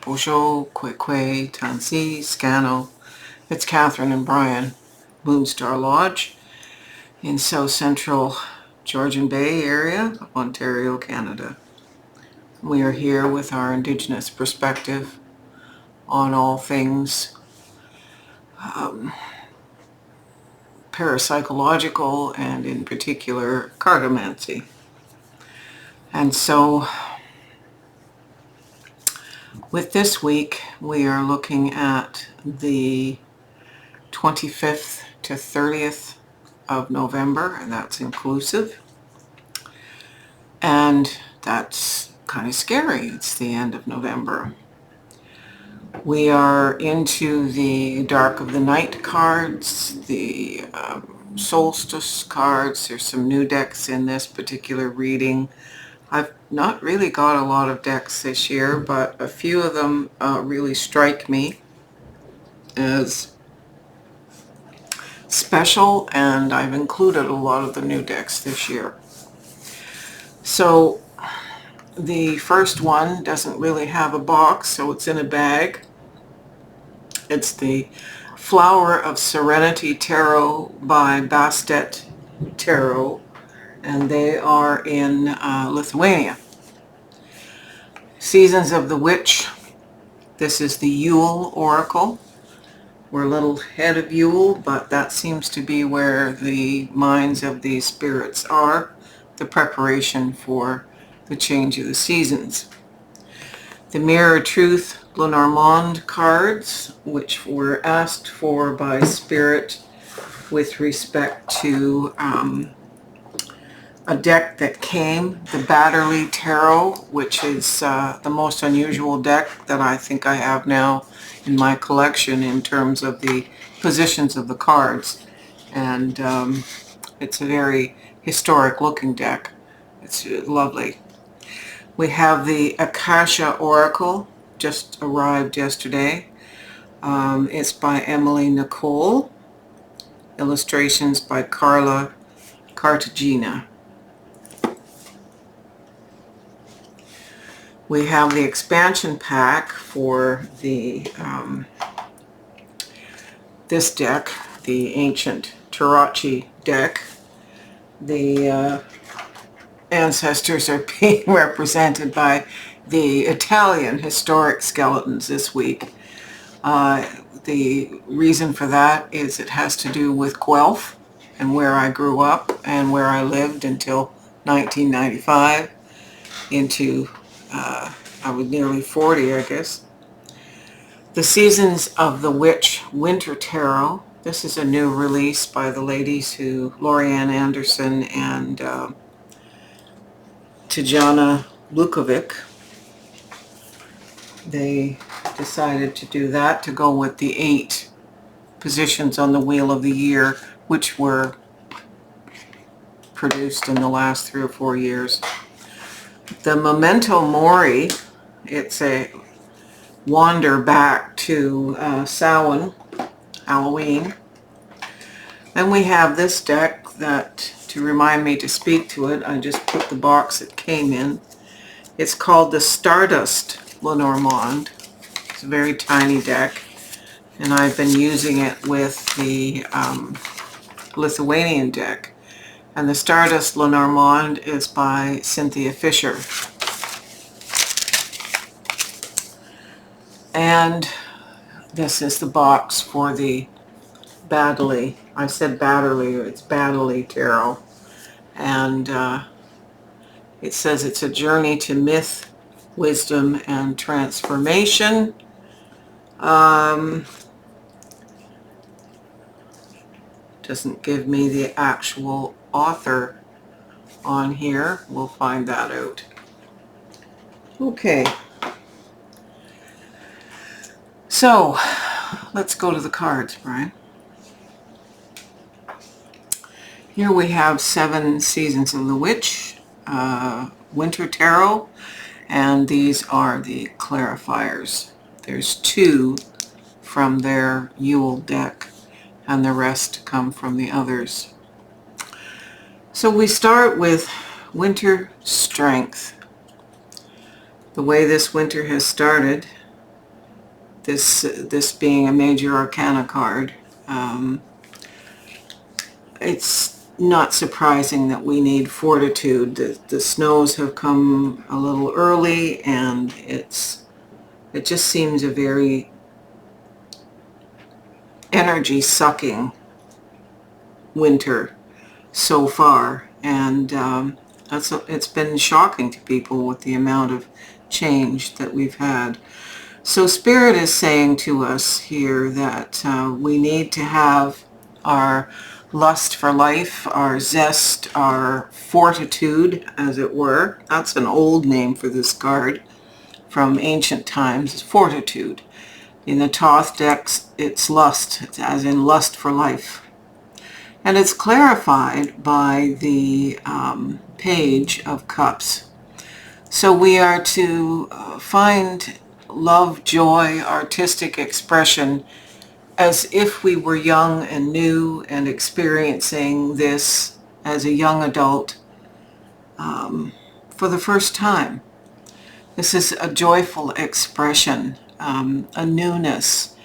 Bonjour, Kwekwe, Tansi, Scano. It's Catherine and Brian, Moonstarlodge in South Central Georgian Bay area of Ontario, Canada. We are here with our Indigenous perspective on all things parapsychological and in particular cartomancy. And so with this week, we are looking at the 25th to 30th of November, and that's inclusive. And that's kind of scary. It's the end of November. We are into the Dark of the Night cards, the solstice cards. There's some new decks in this particular reading. I've not really got a lot of decks this year, but a few of them really strike me as special, and I've included a lot of the new decks this year. So the first one doesn't really have a box, so it's in a bag. It's the Flower of Serenity Tarot by Bastet Tarot, and they are in Lithuania. Seasons of the Witch. This is the Yule Oracle. We're a little ahead of Yule, but that seems to be where the minds of these spirits are, the preparation for the change of the seasons. The Mirror Truth Lenormand cards, which were asked for by Spirit with respect to a deck that came, the Batterley Tarot, which is the most unusual deck that I think I have now in my collection in terms of the positions of the cards. And it's a very historic looking deck. It's lovely. We have the Akasha Oracle, just arrived yesterday. It's by Emily Nicole. Illustrations by Carla Cartagena. We have the expansion pack for the this deck, the ancient Tarachi deck. The ancestors are being represented by the Italian historic skeletons this week. The reason for that is it has to do with Guelph and where I grew up and where I lived until 1995 into I was nearly 40, I guess. The Seasons of the Witch Winter Tarot. This is a new release by the ladies who, LorraineAnderson and Tijana Lukovic. They decided to do that to go with the 8 positions on the Wheel of the Year, which were produced in the last 3 or 4 years. The Memento Mori, it's a wander back to Samhain, Halloween. Then we have this deck that, to remind me to speak to it, I just put the box it came in. It's called the Stardust Lenormand. It's a very tiny deck, and I've been using it with the Lithuanian deck. And the Stardust Lenormand is by Cynthia Fisher. And this is the box for the Batterley. I said Batterley, it's Batterley Tarot. And it says it's a journey to myth, wisdom, and transformation. Doesn't give me the actual author on here. We'll find that out. Okay. So, let's go to the cards, Brian. Here we have 7 Seasons of the Witch, Winter Tarot, and these are the clarifiers. There's 2 from their Yule deck, and the rest come from the others. So we start with Winter Strength. The way this winter has started this being a major arcana card. It's not surprising that we need fortitude. The snows have come a little early, and it just seems a very energy-sucking winter so far, and it's been shocking to people with the amount of change that we've had. So Spirit is saying to us here that we need to have our lust for life, our zest, our fortitude, as it were. That's an old name for this card from ancient times, fortitude. In the Thoth decks, it's lust, it's as in lust for life. And it's clarified by the Page of Cups. So we are to find love, joy, artistic expression as if we were young and new and experiencing this as a young adult for the first time. This is a joyful expression, a newness,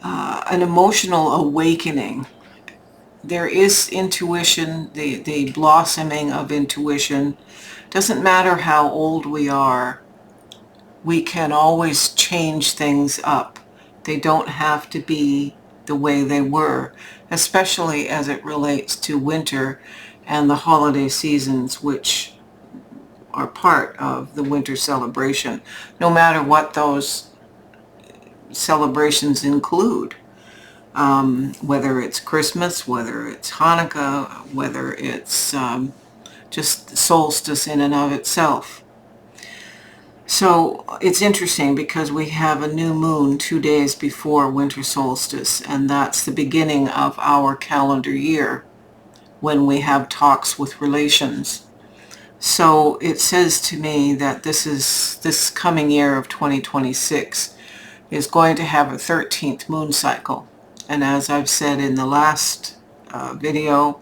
an emotional awakening. There is intuition, the blossoming of intuition. Doesn't matter how old we are, we can always change things up. They don't have to be the way they were, especially as it relates to winter and the holiday seasons, which are part of the winter celebration, no matter what those celebrations include. Whether it's Christmas, whether it's Hanukkah, whether it's just solstice in and of itself. So it's interesting because we have a new moon 2 days before winter solstice, and that's the beginning of our calendar year when we have talks with relations. So it says to me that this coming year of 2026 is going to have a 13th moon cycle. And as I've said in the last video,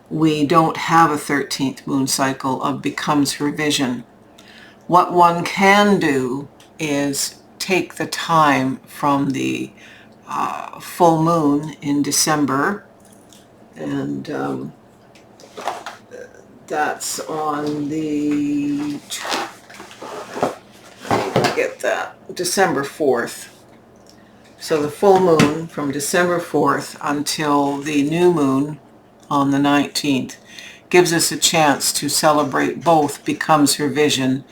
we don't have a 13th moon cycle of becomes her vision. What one can do is take the time from the full moon in December, and that's on the, I get that, December 4th. So the full moon from December 4th until the new moon on the 19th gives us a chance to celebrate both becomes her vision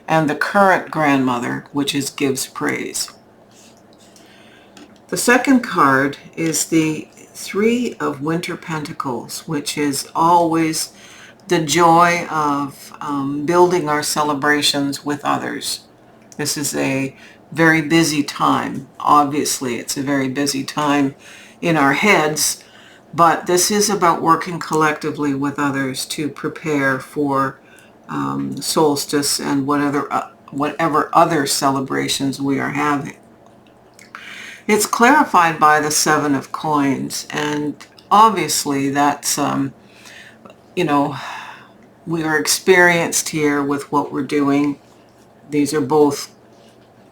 and the current grandmother, which is gives praise. The second card is the Three of Winter Pentacles, which is always the joy of building our celebrations with others. This is a very busy time. Obviously, it's a very busy time in our heads, but this is about working collectively with others to prepare for solstice and whatever other celebrations we are having. It's clarified by the Seven of Coins, and obviously that's, we are experienced here with what we're doing. These are both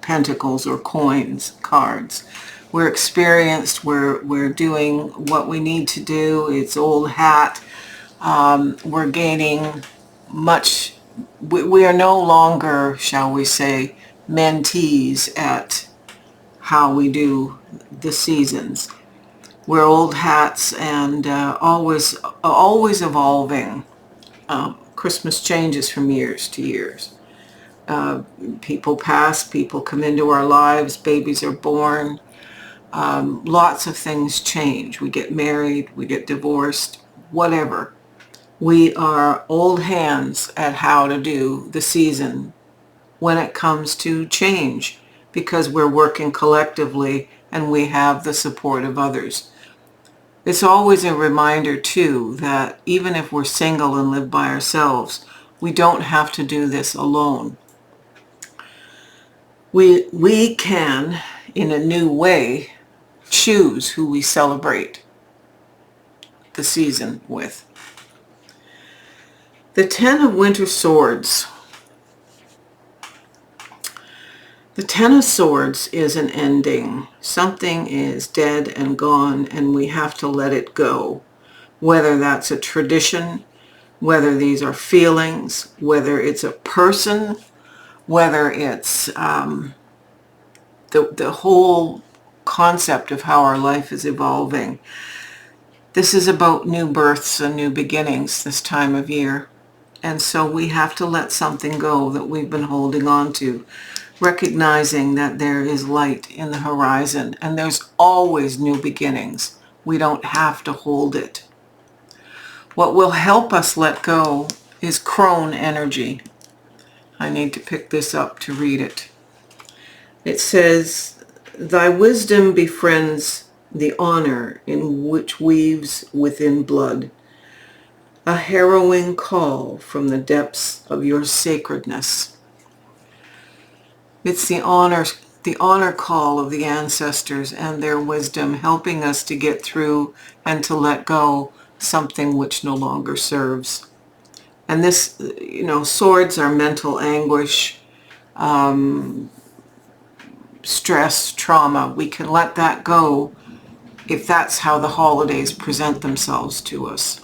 pentacles or coins cards. We're experienced, we're doing what we need to do. It's old hat. We're gaining much. We are no longer, shall we say, mentees at how we do the seasons. We're old hats and always evolving. Christmas changes from years to years. People pass, people come into our lives, babies are born. Lots of things change. We get married, we get divorced, whatever. We are old hands at how to do the season when it comes to change, because we're working collectively and we have the support of others. It's always a reminder too that even if we're single and live by ourselves, we don't have to do this alone. We can, in a new way, choose who we celebrate the season with. The Ten of Winter Swords. The Ten of Swords is an ending. Something is dead and gone, and we have to let it go. Whether that's a tradition, whether these are feelings, whether it's a person, whether it's the whole concept of how our life is evolving. This is about new births and new beginnings this time of year. And so we have to let something go that we've been holding on to, recognizing that there is light in the horizon and there's always new beginnings. We don't have to hold it. What will help us let go is crone energy. I need to pick this up to read it. It says, "Thy wisdom befriends the honor in which weaves within blood, a harrowing call from the depths of your sacredness." It's the honor call of the ancestors and their wisdom helping us to get through and to let go something which no longer serves. And this, swords are mental anguish, stress, trauma. We can let that go if that's how the holidays present themselves to us.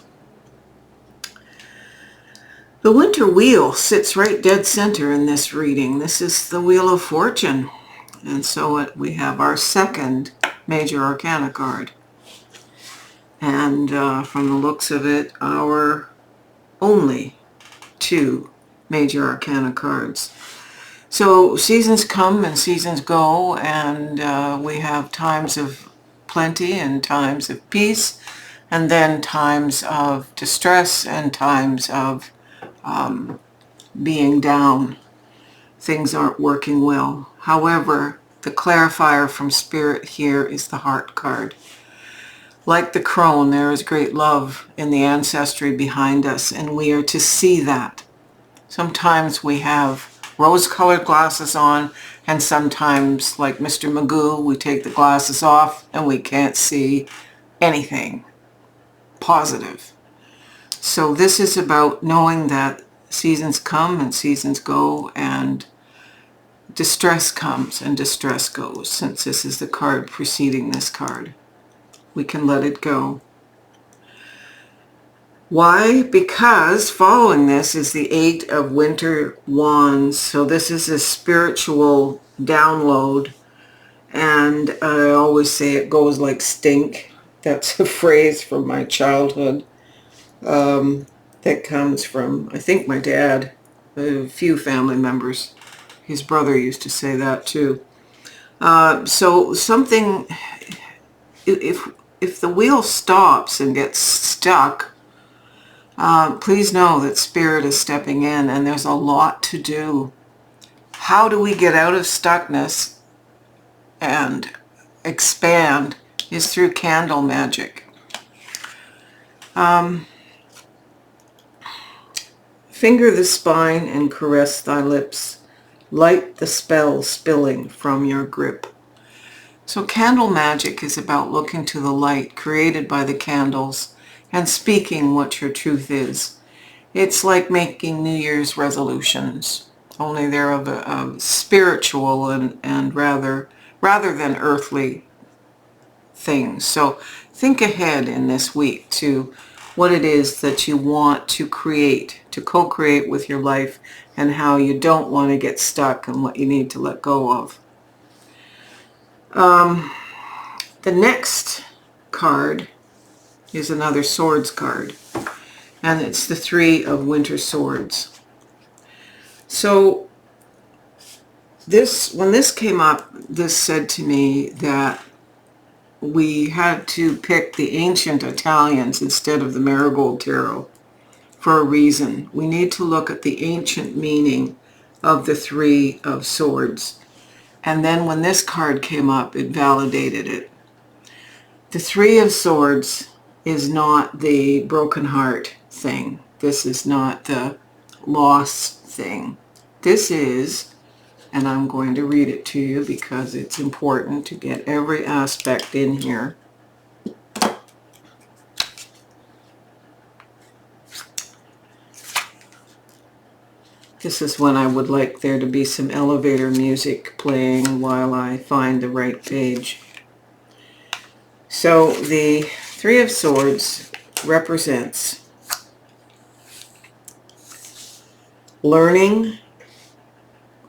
The winter wheel sits right dead center in this reading. This is the Wheel of Fortune. And so we have our second major arcana card. And from the looks of it, our only two major arcana cards. So seasons come and seasons go, and we have times of plenty and times of peace, and then times of distress and times of being down. Things aren't working well. However, the clarifier from Spirit here is the Heart card. Like the crone, there is great love in the ancestry behind us, and we are to see that. Sometimes we have rose-colored glasses on, and sometimes, like Mr. Magoo, we take the glasses off and we can't see anything positive. So this is about knowing that seasons come and seasons go, and distress comes and distress goes. Since this is the card preceding this card, we can let it go. Why? Because following this is the Eight of Winter Wands. So this is a spiritual download. And I always say it goes like stink. That's a phrase from my childhood that comes from, I think, my dad. A few family members. His brother used to say that too. So something, if the wheel stops and gets stuck, please know that Spirit is stepping in, and there's a lot to do. How do we get out of stuckness and expand is through candle magic. Finger the spine and caress thy lips. Light the spell spilling from your grip. So candle magic is about looking to the light created by the candles and speaking what your truth is. It's like making New Year's resolutions, only they're of a spiritual and rather than earthly things. So think ahead in this week to what it is that you want to create, to co-create with your life, and how you don't want to get stuck and what you need to let go of. The next card is another swords card, and it's the Three of Winter Swords. So when this came up, this said to me that we had to pick the ancient Italians instead of the Marigold Tarot for a reason. We need to look at the ancient meaning of the Three of Swords. And then when this card came up, it validated it. The Three of Swords is not the broken heart thing. This is not the loss thing. This is, and I'm going to read it to you because it's important to get every aspect in here. This is when I would like there to be some elevator music playing while I find the right page. So the Three of Swords represents learning,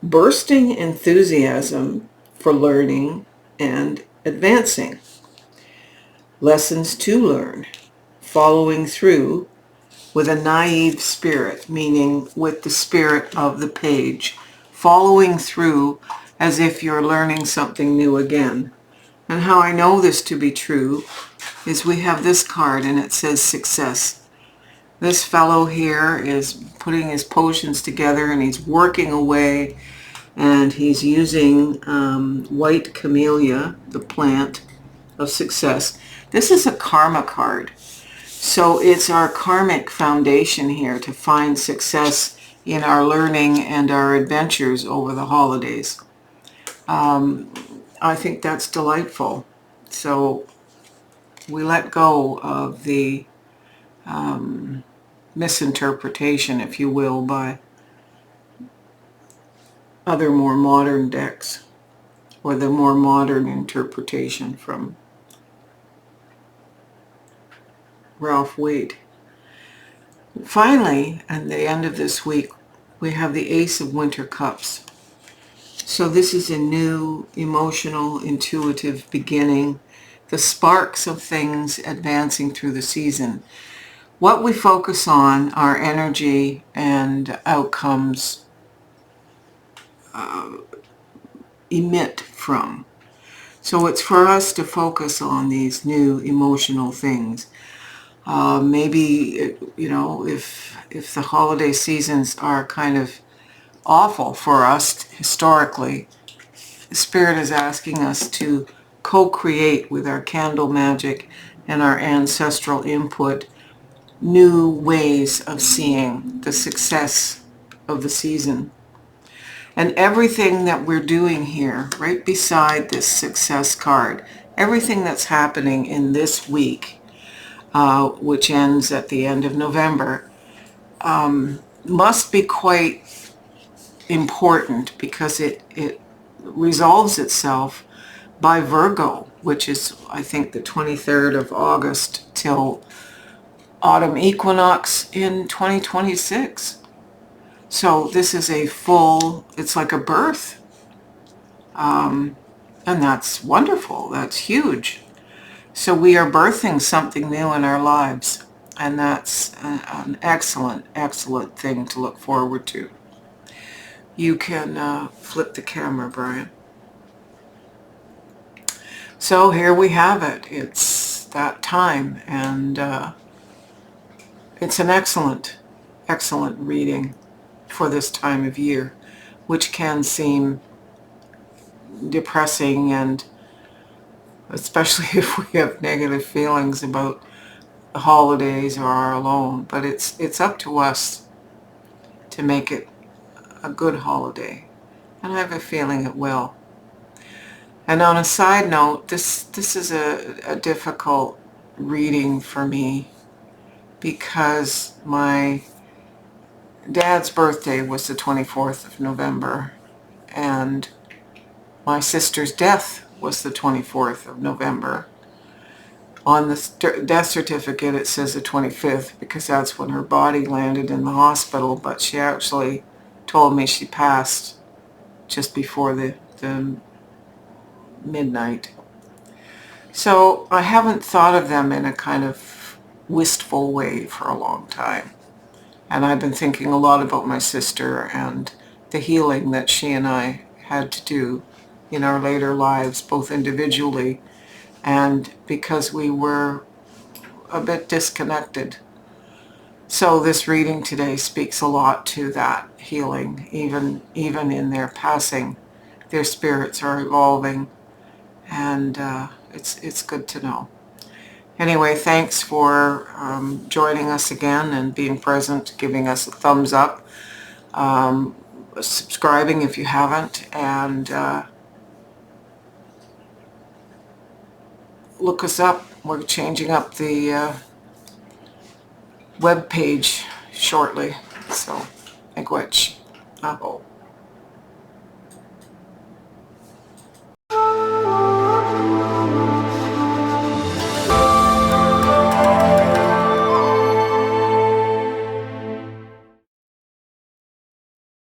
bursting enthusiasm for learning and advancing, lessons to learn, following through with a naive spirit, meaning with the spirit of the page, following through as if you're learning something new again. And how I know this to be true is we have this card and it says success. This fellow here is putting his potions together and he's working away, and he's using white camellia, the plant of success. This is a karma card. So it's our karmic foundation here to find success in our learning and our adventures over the holidays. I think that's delightful. So we let go of the misinterpretation, if you will, by other more modern decks, or the more modern interpretation from Ralph Waite. Finally, at the end of this week, we have the Ace of Winter Cups. So this is a new, emotional, intuitive beginning, the sparks of things advancing through the season. What we focus on, our energy and outcomes emit from. So it's for us to focus on these new emotional things. Maybe, if the holiday seasons are kind of awful for us historically, the Spirit is asking us to co-create with our candle magic and our ancestral input new ways of seeing the success of the season. And everything that we're doing here, right beside this success card, everything that's happening in this week, which ends at the end of November, must be quite important because it resolves itself by Virgo, which is, I think, the 23rd of August till autumn equinox in 2026. So this is a full, it's like a birth. And that's wonderful. That's huge. So we are birthing something new in our lives. And that's an excellent, excellent thing to look forward to. You can flip the camera, Brian. So here we have it. It's that time, and it's an excellent, excellent reading for this time of year, which can seem depressing, and especially if we have negative feelings about the holidays or are alone. But it's up to us to make it a good holiday, and I have a feeling it will. And on a side note, this is a difficult reading for me because my dad's birthday was the 24th of November, and my sister's death was the 24th of November. On the death certificate it says the 25th because that's when her body landed in the hospital, but she actually told me she passed just before the midnight. So I haven't thought of them in a kind of wistful way for a long time. And I've been thinking a lot about my sister and the healing that she and I had to do in our later lives, both individually and because we were a bit disconnected. So this reading today speaks a lot to that healing. Even in their passing, their spirits are evolving, and it's good to know. Anyway, thanks for joining us again and being present, giving us a thumbs up, subscribing if you haven't, and look us up. We're changing up the web page shortly, so miigwech. Uh-oh.